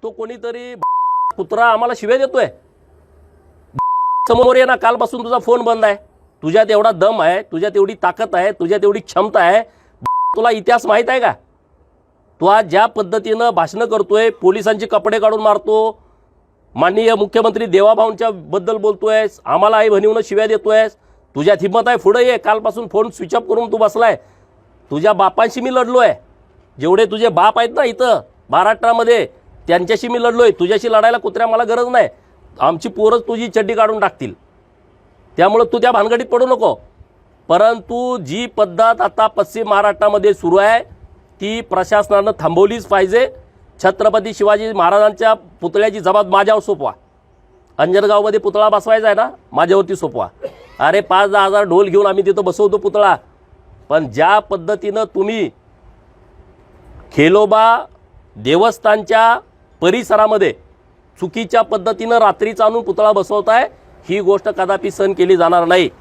तो कोणीतरी कुत्रा आम्हाला शिव्या देतोय। समोर ये ना, कालपासून तुझा फोन बंद आहे। तुझ्यात एवढा दम आहे, तुझ्यात एवढी ताकद आहे, तुझ्यात एवढी क्षमता आहे, तुला इतिहास माहित आहे का? तू आज ज्या पद्धतीनं भाषण करतोय, पोलिसांचे कपडे काढून मारतो, माननीय मुख्यमंत्री देवाभाऊंच्या बद्दल बोलतोयस, आम्हाला आई बहिणीनं शिव्या देतोयस, तुझ्यात हिम्मत आहे पुढे ये। कालपासून फोन स्विच ऑफ करून तू बसलाय। तुझ्या बापांशी मी लढलोय, जेवढे तुझे बाप आहेत ना इथं महाराष्ट्रामध्ये त्यांच्याशी मी लढलोय। तुझ्याशी लढायला कुत्र्या मला गरज नाही, आमची पोरच तुझी चड्डी काढून टाकतील, त्यामुळे तू त्या भानगडीत पडू नको। परंतु जी पद्धत आता पश्चिम महाराष्ट्रामध्ये सुरू आहे ती प्रशासनानं थांबवलीच पाहिजे। छत्रपती शिवाजी महाराजांच्या पुतळ्याची जबाब माझ्यावर सोपवा। अंजनगावमध्ये पुतळा बसवायचा आहे ना, माझ्यावरती सोपवा। अरे 5-10 हजार ढोल घेऊन आम्ही तिथं बसवतो पुतळा, पण ज्या पद्धतीनं तुम्ही खेलोबा देवस्थानच्या परिसरामध्ये चुकीच्या पद्धतीनं रात्रीचा आणून पुतळा बसवताय, ही गोष्ट कदापि सहन केली जाणार नाही।